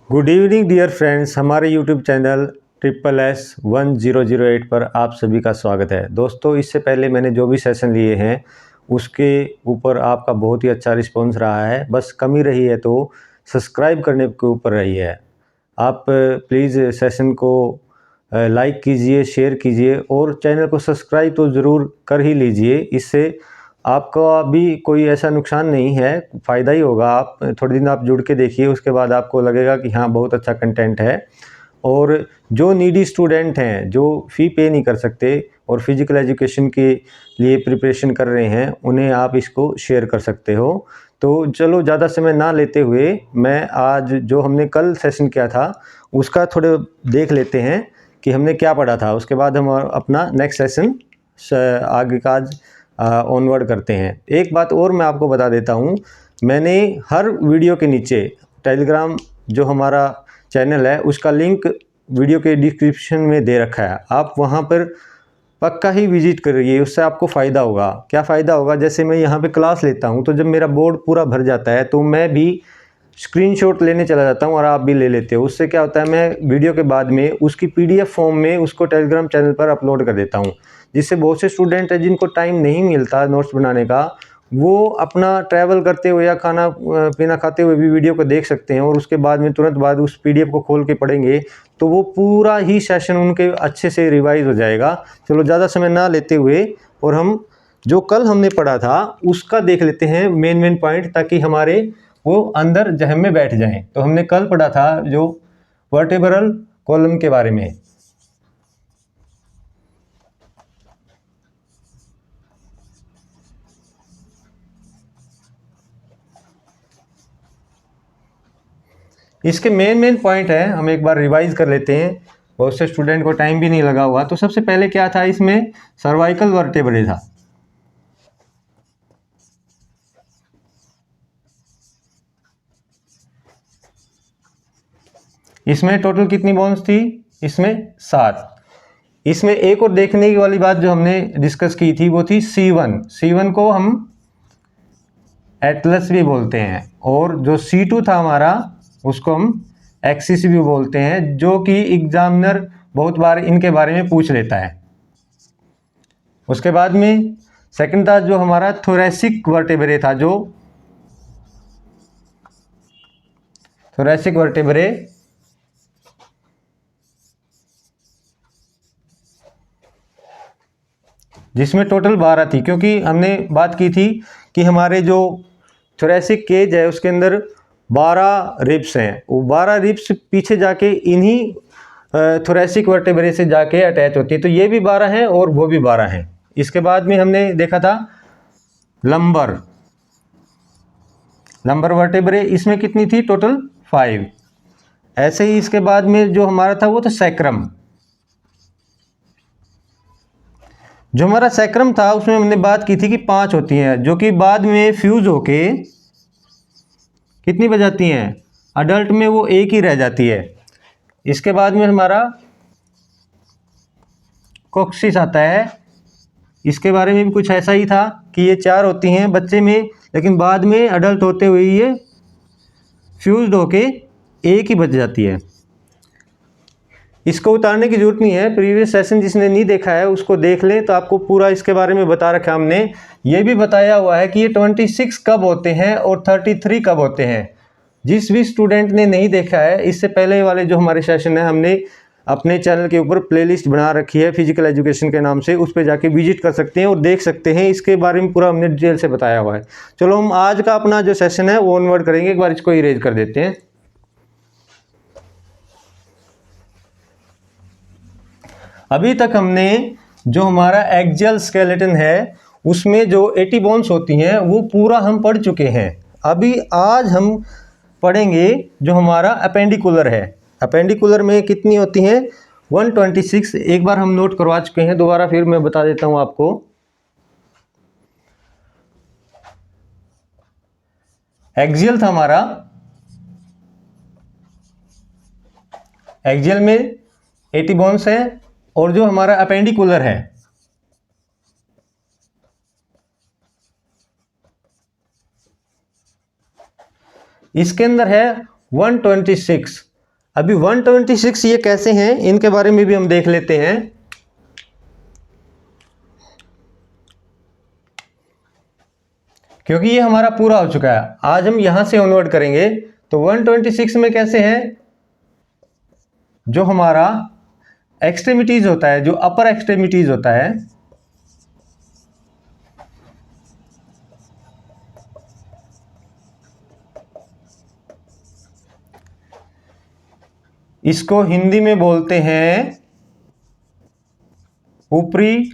Good evening dear friends, हमारे YouTube channel SSS1008 पर आप सभी का स्वागत है। दोस्तों, इससे पहले मैंने जो भी सेशन लिए हैं उसके ऊपर आपका बहुत ही अच्छा रिस्पॉन्स रहा है। बस कमी रही है तो सब्सक्राइब करने के ऊपर रही है। आप प्लीज़ सेशन को लाइक कीजिए, शेयर कीजिए और चैनल को सब्सक्राइब तो ज़रूर कर ही लीजिए। इससे आपका भी कोई ऐसा नुकसान नहीं है, फ़ायदा ही होगा। आप थोड़े दिन आप जुड़ के देखिए, उसके बाद आपको लगेगा कि हाँ, बहुत अच्छा कंटेंट है। और जो नीडी स्टूडेंट हैं, जो फ़ी पे नहीं कर सकते और फिज़िकल एजुकेशन के लिए प्रिपरेशन कर रहे हैं, उन्हें आप इसको शेयर कर सकते हो। तो चलो, ज़्यादा समय ना लेते हुए मैं आज जो हमने कल सेशन किया था उसका थोड़े देख लेते हैं कि हमने क्या पढ़ा था। उसके बाद हम अपना नेक्स्ट सेशन आगे का ऑनवर्ड करते हैं। एक बात और मैं आपको बता देता हूँ, मैंने हर वीडियो के नीचे टेलीग्राम जो हमारा चैनल है उसका लिंक वीडियो के डिस्क्रिप्शन में दे रखा है। आप वहाँ पर पक्का ही विजिट करिए, उससे आपको फ़ायदा होगा। क्या फ़ायदा होगा? जैसे मैं यहाँ पे क्लास लेता हूँ तो जब मेरा बोर्ड पूरा भर जाता है तो मैं भी स्क्रीनशॉट लेने चला जाता हूँ और आप भी ले लेते हो। उससे क्या होता है, मैं वीडियो के बाद में उसकी PDF फॉर्म में उसको टेलीग्राम चैनल पर अपलोड कर देता हूँ, जिससे बहुत से स्टूडेंट हैं जिनको टाइम नहीं मिलता नोट्स बनाने का, वो अपना ट्रैवल करते हुए या खाना पीना खाते हुए भी वीडियो को देख सकते हैं और उसके बाद में तुरंत बाद उस PDF को खोल के पढ़ेंगे तो वो पूरा ही सेशन उनके अच्छे से रिवाइज हो जाएगा। चलो, ज़्यादा समय ना लेते हुए और हम जो कल हमने पढ़ा था उसका देख लेते हैं मेन पॉइंट, ताकि हमारे वो अंदर जहन में बैठ जाएं। तो हमने कल पढ़ा था जो वर्टेब्रल कॉलम के बारे में। इसके मेन पॉइंट है, हम एक बार रिवाइज कर लेते हैं। बहुत से स्टूडेंट को टाइम भी नहीं लगा हुआ। तो सबसे पहले क्या था, इसमें सर्वाइकल वर्टेब्रे था। इसमें टोटल कितनी बोन्स थी? इसमें 7। इसमें एक और देखने की वाली बात जो हमने डिस्कस की थी वो थी C1 को हम एटलस भी बोलते हैं, और जो C2 था हमारा उसको हम एक्सिस भी बोलते हैं, जो कि एग्जामिनर बहुत बार इनके बारे में पूछ लेता है। उसके बाद में सेकंड था जो हमारा थोरैसिक वर्टेब्रे था, जो थोरैसिक वर्टेब्रे जिसमें टोटल 12 थी, क्योंकि हमने बात की थी कि हमारे जो थोरैसिक केज है उसके अंदर 12 रिब्स हैं। वो 12 रिब्स पीछे जाके इन्हीं थोरैसिक वर्टेब्रे से जाके अटैच होती है। तो ये भी 12 हैं और वो भी 12 हैं। इसके बाद में हमने देखा था लंबर वर्टेब्रे, इसमें कितनी थी? टोटल 5। ऐसे ही इसके बाद में जो हमारा था वो था सैक्रम। जो हमारा सैक्रम था उसमें हमने बात की थी कि 5 होती हैं, जो कि बाद में फ्यूज होके कितनी बजाती हैं? अडल्ट में वो एक ही रह जाती है। इसके बाद में हमारा कोक्सिस आता है। इसके बारे में भी कुछ ऐसा ही था कि ये 4 होती हैं बच्चे में, लेकिन बाद में अडल्ट होते हुए ये फ्यूज्ड होके एक ही बच जाती है। इसको उतारने की जरूरत नहीं है। प्रीवियस सेशन जिसने नहीं देखा है उसको देख लें, तो आपको पूरा इसके बारे में बता रखा है हमने। ये भी बताया हुआ है कि ये 26 कब होते हैं और 33 कब होते हैं। जिस भी स्टूडेंट ने नहीं देखा है, इससे पहले वाले जो हमारे सेशन है हमने अपने चैनल के ऊपर प्लेलिस्ट बना रखी है फिजिकल एजुकेशन के नाम से, उस पर जाके विजिट कर सकते हैं और देख सकते हैं। इसके बारे में पूरा हमने डिटेल से बताया हुआ है। चलो, हम आज का अपना जो सेशन है वो ऑनवर्ड करेंगे। एक बार इसको इरेज कर देते हैं। अभी तक हमने जो हमारा एक्सियल स्केलेटन है उसमें जो 80 बोन्स होती हैं वो पूरा हम पढ़ चुके हैं। अभी आज हम पढ़ेंगे जो हमारा अपेंडिकुलर है। अपेंडिकुलर में कितनी होती हैं? 126। एक बार हम नोट करवा चुके हैं, दोबारा फिर मैं बता देता हूं आपको। एक्सियल था हमारा, एक्सियल में 80 बोन्स है, और जो हमारा अपेंडिकुलर है इसके अंदर है 126। अभी 126 ये कैसे हैं, इनके बारे में भी हम देख लेते हैं। क्योंकि ये हमारा पूरा हो चुका है, आज हम यहां से ऑनवर्ड करेंगे। तो 126 में कैसे है, जो हमारा एक्सट्रीमिटीज होता है, जो अपर एक्सट्रीमिटीज होता है, इसको हिंदी में बोलते हैं ऊपरी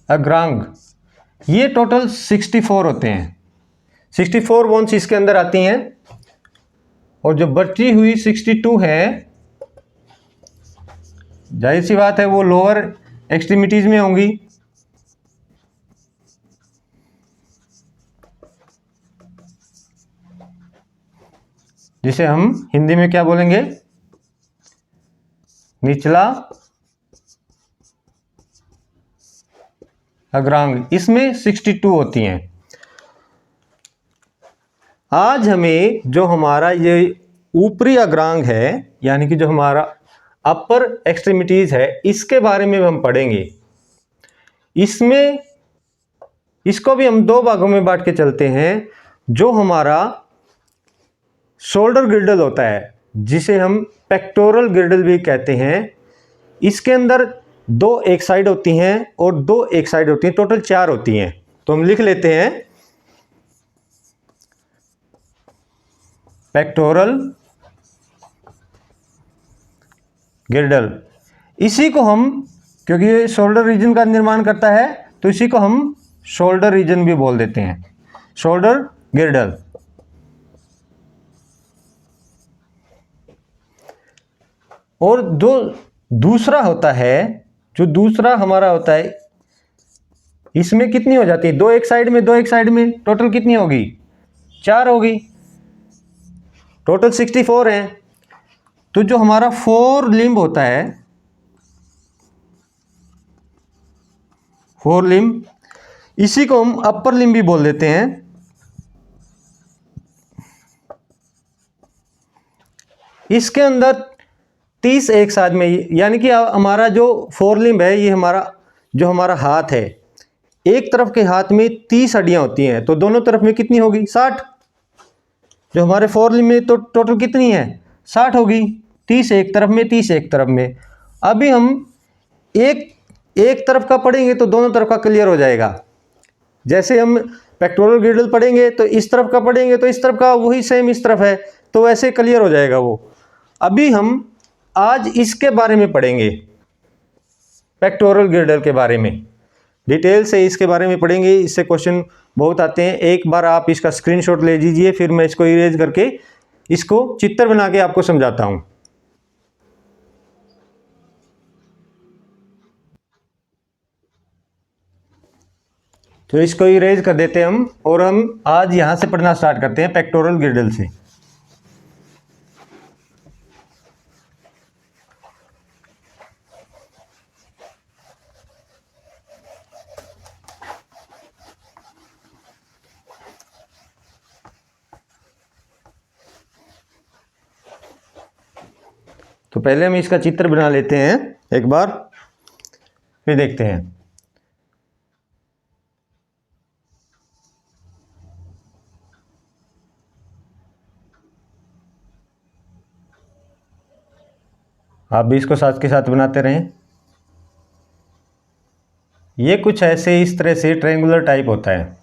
अग्रांग। ये टोटल 64 होते हैं, 64 बोन्स इसके अंदर आती हैं, और जो बची हुई 62 है, जाहिर सी बात है वो लोअर एक्सट्रीमिटीज में होंगी। जिसे हम हिंदी में क्या बोलेंगे, निचला अग्रांग। इसमें 62 होती हैं। आज हमें जो हमारा ये ऊपरी अग्रांग है, यानी कि जो हमारा अपर एक्सट्रीमिटीज है, इसके बारे में हम पढ़ेंगे। इसमें इसको भी हम दो भागों में बांट के चलते हैं। जो हमारा शोल्डर गिर्डल होता है, जिसे हम पेक्टोरल गिर्डल भी कहते हैं, इसके अंदर दो एक साइड होती हैं और दो एक साइड होती हैं, टोटल 4 होती हैं। तो हम लिख लेते हैं पेक्टोरल गिर्डल। इसी को हम, क्योंकि ये शोल्डर रीजन का निर्माण करता है, तो इसी को हम शोल्डर रीजन भी बोल देते हैं, शोल्डर गिर्डल। और जो दूसरा होता है, जो दूसरा हमारा होता है, इसमें कितनी हो जाती है, दो एक साइड में, दो एक साइड में, टोटल कितनी होगी, 4 होगी, टोटल 64 है। तो जो हमारा फोर लिम्ब होता है, फोर लिम्ब, इसी को हम अपर लिम्ब भी बोल देते हैं। इसके अंदर 30 एक साथ में, यानी कि हमारा जो फोर लिम्ब है, ये हमारा जो हमारा हाथ है, एक तरफ के हाथ में 30 हड्डियां होती हैं, तो दोनों तरफ में कितनी होगी, 60। जो हमारे फोर लिम्ब में तो टोटल कितनी है, 60 होगी, 30 एक तरफ में, 30 एक तरफ में। अभी हम एक तरफ का पढ़ेंगे तो दोनों तरफ का क्लियर हो जाएगा। जैसे हम पेक्टोरल गिर्डल पढ़ेंगे तो इस तरफ का पढ़ेंगे तो इस तरफ का वही सेम इस तरफ है, तो वैसे क्लियर हो जाएगा वो। अभी हम आज इसके बारे में पढ़ेंगे, पेक्टोरल गिर्डल के बारे में डिटेल से इसके बारे में पढ़ेंगे। इससे क्वेश्चन बहुत आते हैं। एक बार आप इसका स्क्रीनशॉट ले लीजिए, फिर मैं इसको इरेज करके इसको चित्र बना के आपको समझाता हूं। तो इसको इरेज कर देते हैं हम, और हम आज यहां से पढ़ना स्टार्ट करते हैं पेक्टोरल गिर्डल से। तो पहले हम इसका चित्र बना लेते हैं एक बार, फिर देखते हैं। आप भी इसको साथ के साथ बनाते रहें। ये कुछ ऐसे इस तरह से ट्रायंगुलर टाइप होता है।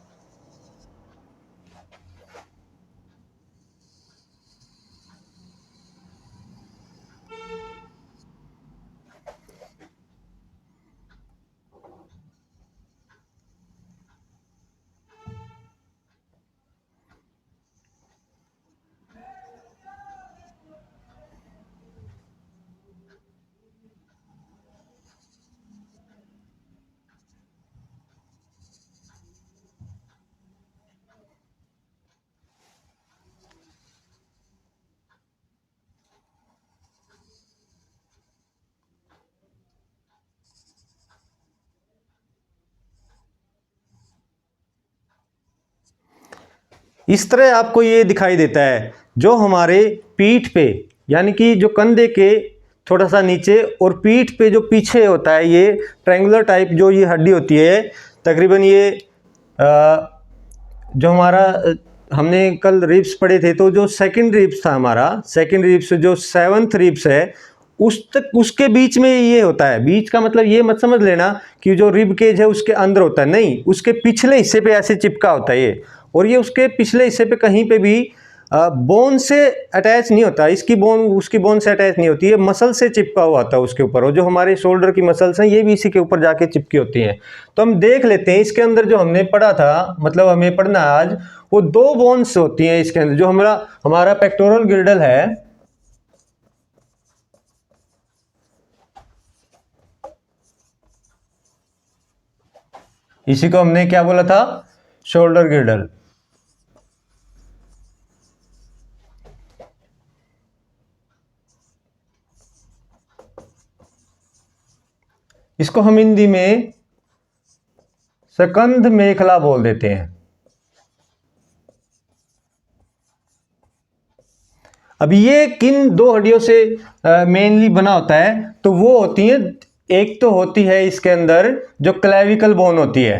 इस तरह आपको ये दिखाई देता है। जो हमारे पीठ पे, यानी कि जो कंधे के थोड़ा सा नीचे और पीठ पे जो पीछे होता है, ये ट्रायंगुलर टाइप जो ये हड्डी होती है, तकरीबन ये जो हमारा हमने कल रिब्स पढ़े थे, तो जो सेकंड रिब्स था हमारा, सेकंड रिब्स जो 7th रिब्स है, उस तक उसके बीच में ये होता है। बीच का मतलब ये मत समझ लेना कि जो रिब केज है उसके अंदर होता है, नहीं, उसके पिछले हिस्से पे ऐसे चिपका होता है ये, और ये उसके पिछले हिस्से पे कहीं पे भी बोन से अटैच नहीं होता, इसकी बोन उसकी बोन से अटैच नहीं होती है, मसल से चिपका हुआ होता है उसके ऊपर। और जो हमारे शोल्डर की मसल्स हैं ये भी इसी के ऊपर जाके चिपकी होती हैं। तो हम देख लेते हैं इसके अंदर जो हमने पढ़ा था, मतलब हमें पढ़ना आज, वो 2 बोन्स होती हैं इसके अंदर। जो हमारा पेक्टोरल गिर्डल है, इसी को हमने क्या बोला था, शोल्डर गिर्डल। इसको हम हिंदी में स्कंध मेखला बोल देते हैं। अब ये किन 2 हड्डियों से मेनली बना होता है, तो वो होती है, एक तो होती है इसके अंदर जो क्लेविकल बोन होती है,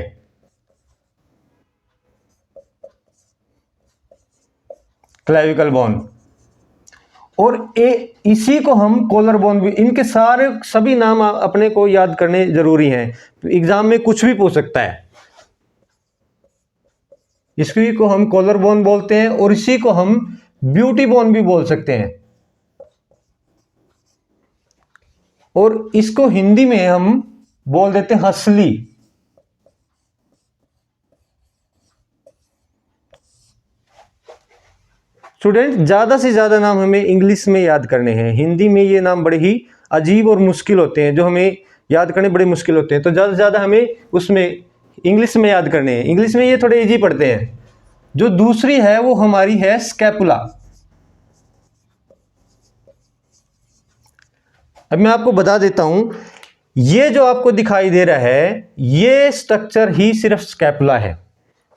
क्लेविकल बोन, और इसी को हम कॉलर बोन भी। इनके सारे सभी नाम अपने को याद करने जरूरी हैं, एग्जाम में कुछ भी पूछ सकता है। इसी को हम कॉलर बोन बोलते हैं, और इसी को हम ब्यूटी बोन भी बोल सकते हैं, और इसको हिंदी में हम बोल देते हैं हंसली। स्टूडेंट, ज्यादा से ज्यादा नाम हमें इंग्लिश में याद करने हैं, हिंदी में ये नाम बड़े ही अजीब और मुश्किल होते हैं, जो हमें याद करने बड़े मुश्किल होते हैं। तो ज्यादा से ज्यादा हमें उसमें इंग्लिश में याद करने हैं। इंग्लिश में ये थोड़े इजी पड़ते हैं। जो दूसरी है वो हमारी है स्कैपुला। अब मैं आपको बता देता हूं, ये जो आपको दिखाई दे रहा है, ये स्ट्रक्चर ही सिर्फ स्कैपुला है।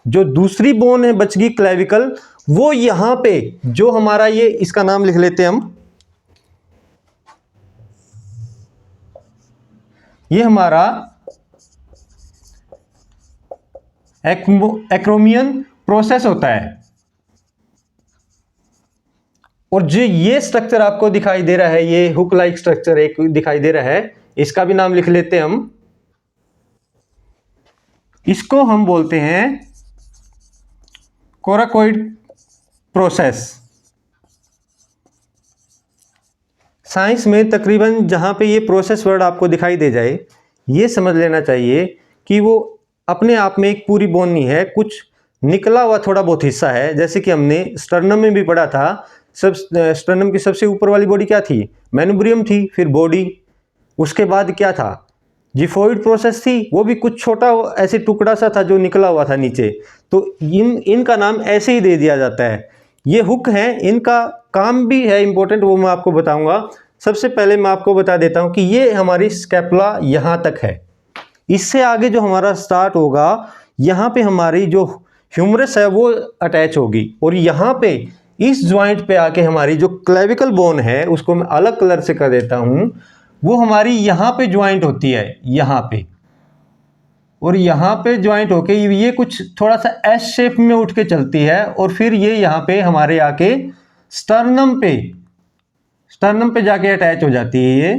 जो दूसरी बोन है बच गई क्लेविकल, वो यहां पे जो हमारा ये, इसका नाम लिख लेते हैं हम, ये हमारा एक्रोमियन प्रोसेस होता है। और जो ये स्ट्रक्चर आपको दिखाई दे रहा है, ये हुक लाइक स्ट्रक्चर एक दिखाई दे रहा है, इसका भी नाम लिख लेते हैं हम। इसको हम बोलते हैं कोराकोइड प्रोसेस। साइंस में तकरीबन जहां पे ये प्रोसेस वर्ड आपको दिखाई दे जाए, ये समझ लेना चाहिए कि वो अपने आप में एक पूरी बोन नहीं है, कुछ निकला हुआ थोड़ा बहुत हिस्सा है। जैसे कि हमने स्टर्नम में भी पढ़ा था, स्टर्नम की सबसे ऊपर वाली बॉडी क्या थी, मेनुब्रियम थी, फिर बॉडी, उसके बाद क्या था, जिफोइड प्रोसेस थी, वो भी कुछ छोटा ऐसे टुकड़ा सा था जो निकला हुआ था नीचे। तो इनका नाम ऐसे ही दे दिया जाता है। ये हुक हैं, इनका काम भी है इंपॉर्टेंट, वो मैं आपको बताऊंगा। सबसे पहले मैं आपको बता देता हूं कि ये हमारी स्कैपुला यहां तक है। इससे आगे जो हमारा स्टार्ट होगा, यहां पे हमारी जो ह्यूमरस है वो अटैच होगी, और यहां पे इस ज्वाइंट पे आके हमारी जो क्लेविकल बोन है, उसको मैं अलग कलर से कर देता हूं, वो हमारी यहां पे ज्वाइंट होती है, यहां पे, और यहां पे ज्वाइंट होके ये कुछ थोड़ा सा एस शेप में उठ के चलती है, और फिर ये यहां पे हमारे आके स्टर्नम पे जाके अटैच हो जाती है।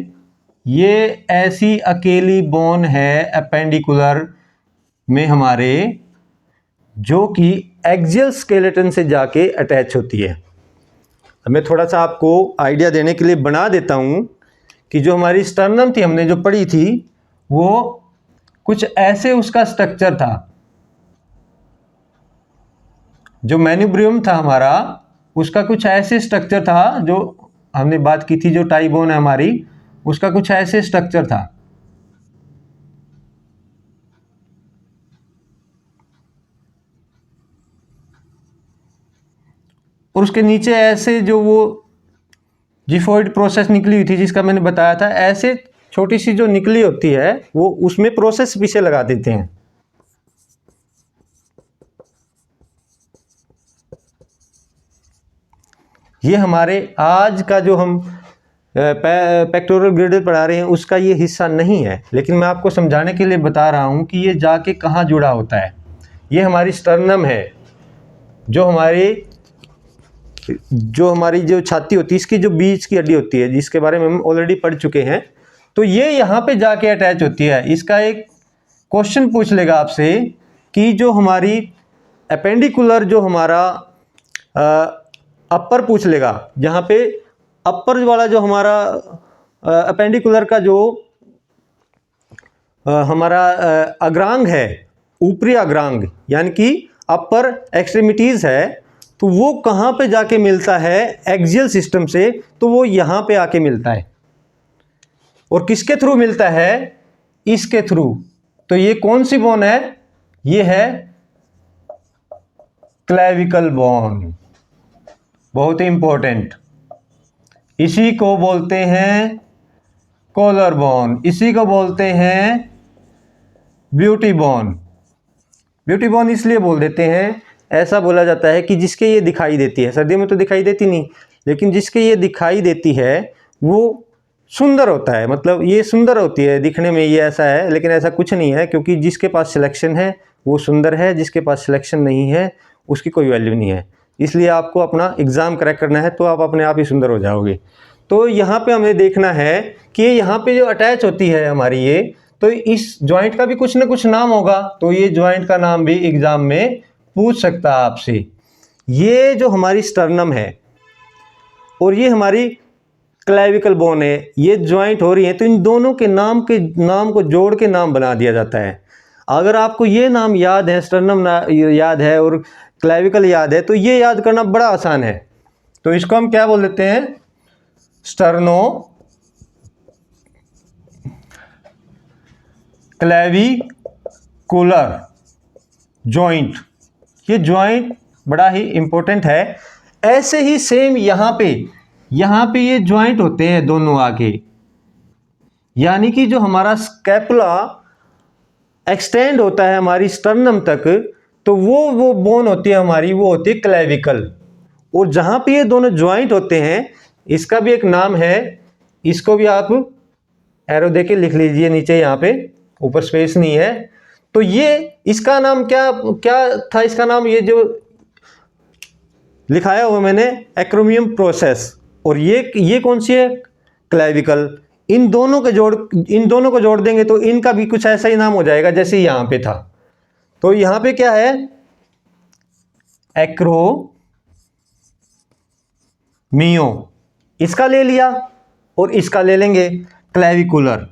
ये ऐसी अकेली बोन है अपेंडिकुलर में हमारे, जो कि एक्सियल स्केलेटन से जाके अटैच होती है। अब मैं थोड़ा सा आपको आइडिया देने के लिए बना देता हूं कि जो हमारी स्टर्नम थी, हमने जो पढ़ी थी, वो कुछ ऐसे उसका स्ट्रक्चर था। जो मेन्यूब्रियम था हमारा, उसका कुछ ऐसे स्ट्रक्चर था, जो हमने बात की थी, जो टाई बोन है हमारी, उसका कुछ ऐसे स्ट्रक्चर था। और उसके नीचे ऐसे जो वो जिफोइड प्रोसेस निकली हुई थी, जिसका मैंने बताया था, ऐसे छोटी सी जो निकली होती है, वो उसमें प्रोसेस पीछे लगा देते हैं। ये हमारे आज का जो हम पेक्टोरल गिर्डल पढ़ा रहे हैं उसका ये हिस्सा नहीं है, लेकिन मैं आपको समझाने के लिए बता रहा हूँ कि ये जाके कहाँ जुड़ा होता है। ये हमारी स्टर्नम है, जो हमारी जो छाती होती है, इसकी जो बीच की हड्डी होती है, जिसके बारे में हम ऑलरेडी पढ़ चुके हैं। तो ये यहाँ पे जाके अटैच होती है। इसका एक क्वेश्चन पूछ लेगा आपसे कि जो हमारी अपेंडिकुलर, जो हमारा अपर पूछ लेगा, जहाँ पे अपर वाला जो हमारा अपेंडिकुलर का जो हमारा अग्रांग है, ऊपरी अग्रांग यानी कि अपर एक्सट्रीमिटीज़ है, तो वो कहाँ पे जाके मिलता है एक्सियल सिस्टम से, तो वो यहाँ पे आके मिलता है। और किसके थ्रू मिलता है? इसके थ्रू। तो ये कौन सी बोन है? ये है क्लेविकल बोन, बहुत ही इंपॉर्टेंट। इसी को बोलते हैं कॉलर बोन, इसी को बोलते हैं ब्यूटी बोन। ब्यूटी बोन इसलिए बोल देते हैं, ऐसा बोला जाता है कि जिसके ये दिखाई देती है, सर्दियों में तो दिखाई देती नहीं, लेकिन जिसके ये दिखाई देती है वो सुंदर होता है। मतलब ये सुंदर होती है दिखने में, ये ऐसा है, लेकिन ऐसा कुछ नहीं है, क्योंकि जिसके पास सिलेक्शन है वो सुंदर है, जिसके पास सिलेक्शन नहीं है उसकी कोई वैल्यू नहीं है। इसलिए आपको अपना एग्ज़ाम क्रैक करना है तो आप अपने आप ही सुंदर हो जाओगे। तो यहाँ पे हमें देखना है कि यहाँ पे जो अटैच होती है हमारी ये, तो इस जॉइंट का भी कुछ ना कुछ नाम होगा, तो ये जॉइंट का नाम भी एग्ज़ाम में पूछ सकता है आपसे। ये जो हमारी स्टर्नम है और ये हमारी क्लेविकल बोन है, ये ज्वाइंट हो रही है, तो इन दोनों के नाम को जोड़ के नाम बना दिया जाता है। अगर आपको ये नाम याद है, स्टर्नम याद है और क्लेविकल याद है, तो ये याद करना बड़ा आसान है। तो इसको हम क्या बोल देते हैं? Sterno clavicular joint. ये जॉइंट बड़ा ही इंपॉर्टेंट है। ऐसे ही सेम यहाँ पे ये जॉइंट होते हैं दोनों आगे, यानी कि जो हमारा स्कैपुला एक्सटेंड होता है हमारी स्टर्नम तक, तो वो बोन होती है हमारी, वो होती है क्लेविकल। और जहाँ पे ये दोनों जॉइंट होते हैं, इसका भी एक नाम है, इसको भी आप एरो देके लिख लीजिए नीचे, यहाँ पे ऊपर स्पेस नहीं है। तो ये इसका नाम क्या था? इसका नाम ये जो लिखाया हुआ मैंने, एक्रोमियम प्रोसेस। और ये कौन सी है? क्लेविकल। इन दोनों को जोड़ देंगे तो इनका भी कुछ ऐसा ही नाम हो जाएगा जैसे यहाँ पे था। तो यहाँ पे क्या है? एक्रोमियो, इसका ले लिया और इसका ले लेंगे क्लेविकुलर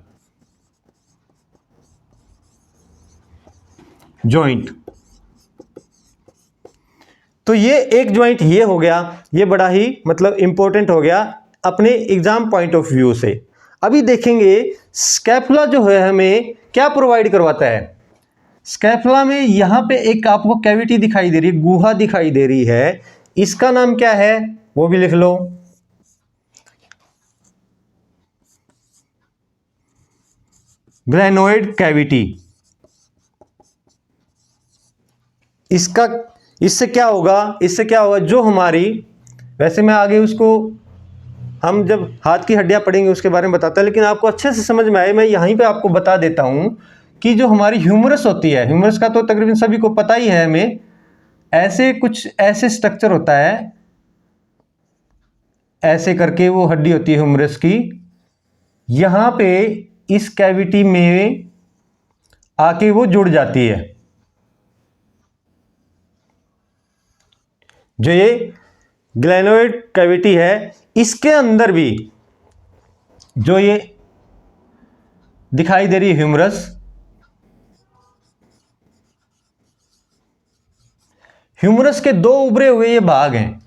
जॉइंट। तो ये एक जॉइंट ये हो गया, ये बड़ा ही मतलब इंपॉर्टेंट हो गया अपने एग्जाम पॉइंट ऑफ व्यू से। अभी देखेंगे स्कैपुला जो है हमें क्या प्रोवाइड करवाता है। स्कैपुला में यहाँ पे एक आपको कैविटी दिखाई दे रही है, गुहा दिखाई दे रही है, इसका नाम क्या है वो भी लिख लो। Glenoid cavity. इससे क्या होगा? जो हमारी, वैसे मैं आगे उसको हम जब हाथ की हड्डियां पढ़ेंगे उसके बारे में बताता है, लेकिन आपको अच्छे से समझ में आए मैं यहीं पे आपको बता देता हूं कि जो हमारी ह्यूमरस होती है, ह्यूमरस का तो तकरीबन सभी को पता ही है हमें, ऐसे स्ट्रक्चर होता है, ऐसे करके वो हड्डी होती है ह्यूमरस की। यहां पे इस कैविटी में आके वो जुड़ जाती है। जो ये ग्लेनोइड कैविटी है, इसके अंदर भी जो ये दिखाई दे रही है ह्यूमरस के दो उभरे हुए ये भाग हैं।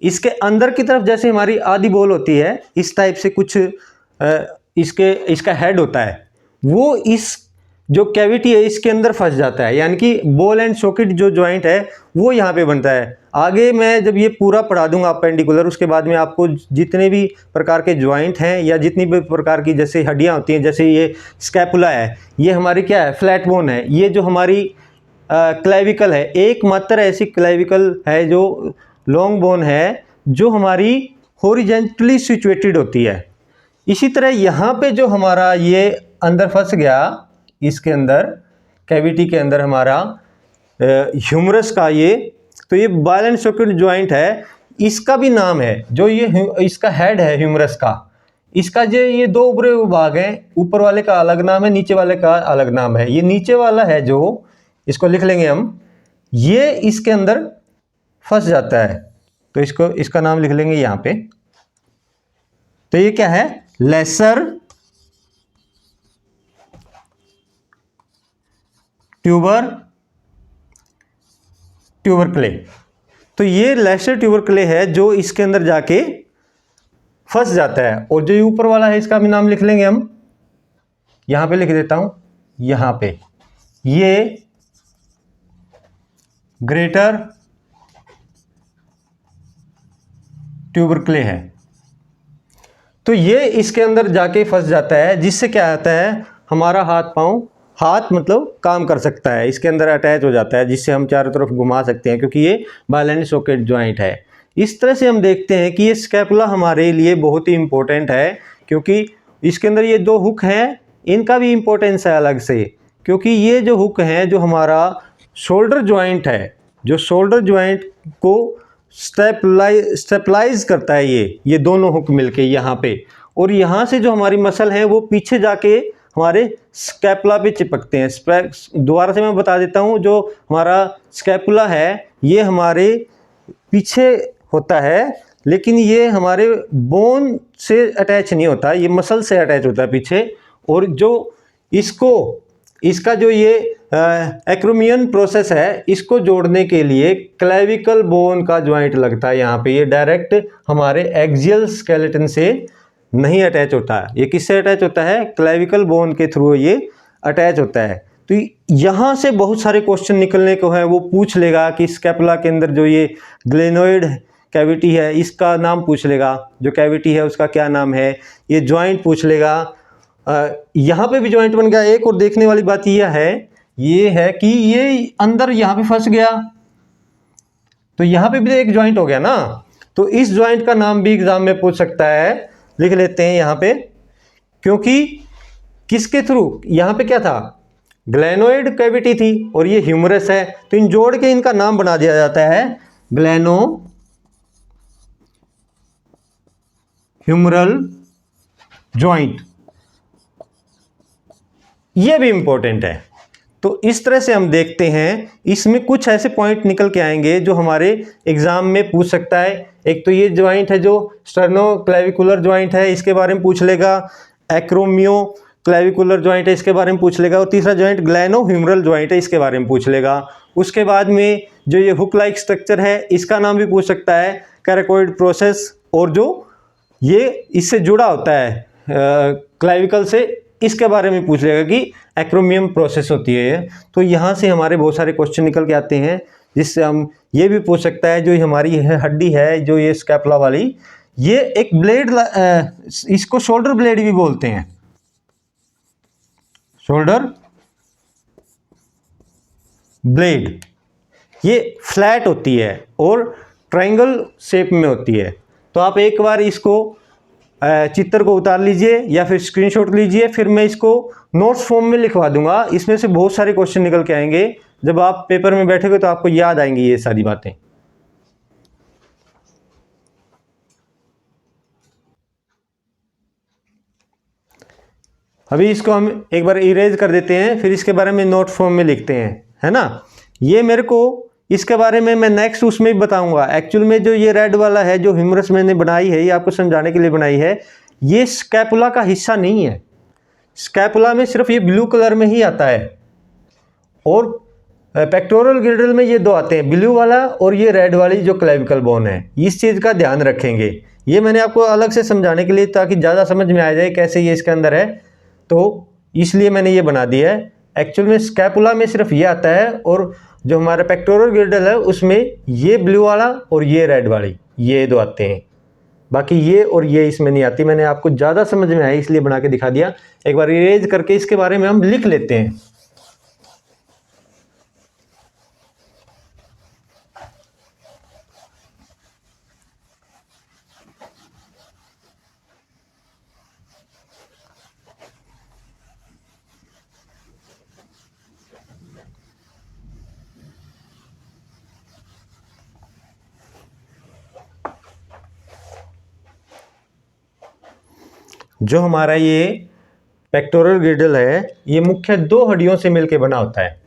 इसके अंदर की तरफ जैसे हमारी आधी बॉल होती है, इस टाइप से कुछ इसका हेड होता है, वो इस जो कैविटी है इसके अंदर फंस जाता है, यानी कि बॉल एंड सॉकेट जो जॉइंट है वो यहाँ पे बनता है। आगे मैं जब ये पूरा पढ़ा दूंगा अपेंडिकुलर, उसके बाद में आपको जितने भी प्रकार के जॉइंट हैं या जितनी भी प्रकार की जैसे हड्डियाँ होती हैं, जैसे ये स्कैपुला है, ये हमारी क्या है? फ्लैट बोन है। ये जो हमारी क्लेविकल है, एकमात्र ऐसी क्लेविकल है जो लॉन्ग बोन है जो हमारी हॉरिजेंटली सिचुएटेड होती है। इसी तरह यहाँ पे जो हमारा ये अंदर फंस गया, इसके अंदर कैविटी के अंदर हमारा ह्यूमरस का ये, तो ये बायल एंड सोकेट ज्वाइंट है, इसका भी नाम है, जो ये इसका हेड है ह्यूमरस का, इसका जो ये दो ऊपरी भाग हैं, ऊपर वाले का अलग नाम है, नीचे वाले का अलग नाम है। ये नीचे वाला है जो, इसको लिख लेंगे हम, ये इसके अंदर फंस जाता है, तो इसको, इसका नाम लिख लेंगे यहाँ पे। तो ये क्या है, लेसर ट्यूबरक्ले। तो ये लेसर ट्यूबरक्ले है जो इसके अंदर जाके फंस जाता है। और जो ऊपर वाला है इसका भी नाम लिख लेंगे हम, यहां पे लिख देता हूं, यहां पे ये ग्रेटर ट्यूबरक्ले है। तो ये इसके अंदर जाके फंस जाता है, जिससे क्या आता है, हमारा हाथ मतलब काम कर सकता है, इसके अंदर अटैच हो जाता है, जिससे हम चारों तरफ घुमा सकते हैं, क्योंकि ये बायल एंड सॉकेट ज्वाइंट है। इस तरह से हम देखते हैं कि ये स्कैपुला हमारे लिए बहुत ही इंपॉर्टेंट है, क्योंकि इसके अंदर ये दो हुक हैं, इनका भी इंपॉर्टेंस है अलग से, क्योंकि ये जो हुक हैं, जो हमारा शोल्डर ज्वाइंट है, जो शोल्डर ज्वाइंट को स्टेबलाइज करता है, ये दोनों हुक मिलके यहाँ पे, और यहाँ से जो हमारी मसल है वो पीछे जाके हमारे स्कैपुला पे चिपकते हैं। दोबारा से मैं बता देता हूँ, जो हमारा स्कैपुला है ये हमारे पीछे होता है, लेकिन ये हमारे बोन से अटैच नहीं होता, ये मसल से अटैच होता है पीछे। और जो इसका जो ये एक्रोमियन प्रोसेस है, इसको जोड़ने के लिए क्लेविकल बोन का ज्वाइंट लगता है यहाँ पे। ये डायरेक्ट हमारे एक्सियल स्केलेटन से नहीं अटैच होता है, ये किससे अटैच होता है, क्लेविकल बोन के थ्रू ये अटैच होता है। तो यहाँ से बहुत सारे क्वेश्चन निकलने को है, वो पूछ लेगा कि स्कैपुला के अंदर जो ये ग्लेनोइड कैविटी है, इसका नाम पूछ लेगा, जो कैविटी है उसका क्या नाम है, ये ज्वाइंट पूछ लेगा। यहाँ पे भी ज्वाइंट बन गया। एक और देखने वाली बात यह है कि ये अंदर यहाँ पे फंस गया, तो यहाँ पे भी एक ज्वाइंट हो गया ना, तो इस ज्वाइंट का नाम भी एग्जाम में पूछ सकता है, लिख लेते हैं यहाँ पे, क्योंकि किसके थ्रू, यहाँ पे क्या था, ग्लेनोइड कैविटी थी और ये ह्यूमरस है, तो इन जोड़ के इनका नाम बना दिया जाता है ग्लेनो ह्यूमरल ज्वाइंट। ये भी इंपॉर्टेंट है। तो इस तरह से हम देखते हैं, इसमें कुछ ऐसे पॉइंट निकल के आएंगे जो हमारे एग्जाम में पूछ सकता है। एक तो ये ज्वाइंट है जो स्टर्नोक्लेविकुलर ज्वाइंट है, इसके बारे में पूछ लेगा। एक्रोमियो क्लेविकुलर ज्वाइंट है, इसके बारे में पूछ लेगा। और तीसरा ज्वाइंट ग्लेनो ह्यूमरल ज्वाइंट है, इसके बारे में पूछ लेगा। उसके बाद में जो ये हुक लाइक स्ट्रक्चर है, इसका नाम भी पूछ सकता है, कैराकोइड प्रोसेस। और जो ये इससे जुड़ा होता है क्लेविकल से, इसके बारे में पूछ लेगा कि एक्रोमियम प्रोसेस होती है ये। तो यहाँ से हमारे बहुत सारे क्वेश्चन निकल के आते हैं, जिससे हम ये भी पूछ सकता है, जो हमारी हड्डी है, जो ये स्कैपुला वाली, ये एक ब्लेड, इसको शोल्डर ब्लेड भी बोलते हैं, शोल्डर ब्लेड। ये फ्लैट होती है और ट्रायंगल शेप में होती है। तो आप एक बार इसको चित्र को उतार लीजिए या फिर स्क्रीनशॉट लीजिए, फिर मैं इसको नोट्स फॉर्म में लिखवा दूंगा। इसमें से बहुत सारे क्वेश्चन निकल के आएंगे, जब आप पेपर में बैठोगे तो आपको याद आएंगी ये सारी बातें। अभी इसको हम एक बार इरेज कर देते हैं, फिर इसके बारे में नोट फॉर्म में लिखते हैं, है ना। ये मेरे को इसके बारे में मैं नेक्स्ट उसमें भी बताऊंगा। एक्चुअल में जो ये रेड वाला है, जो ह्यूमरस मैंने बनाई है, ये आपको समझाने के लिए बनाई है, ये स्कैपुला का हिस्सा नहीं है। स्कैपुला में सिर्फ ये ब्लू कलर में ही आता है, और पेक्टोरल गिर्डल में ये दो आते हैं, ब्लू वाला और ये रेड वाली जो क्लेविकल बोन है। इस चीज़ का ध्यान रखेंगे, ये मैंने आपको अलग से समझाने के लिए, ताकि ज़्यादा समझ में आ जाए कैसे ये इसके अंदर है, तो इसलिए मैंने ये बना दिया है। एक्चुअल में स्कैपुला में सिर्फ ये आता है, और जो हमारा पेक्टोरल गिर्डल है उसमें ये ब्लू वाला और ये रेड वाली, ये दो आते हैं। बाकी ये और ये इसमें नहीं आती। मैंने आपको ज़्यादा समझ में आया इसलिए बना के दिखा दिया। एक बार इरेज करके इसके बारे में हम लिख लेते हैं। जो हमारा ये पेक्टोरल गिर्डल है, ये मुख्य 2 हड्डियों से मिलकर बना होता है।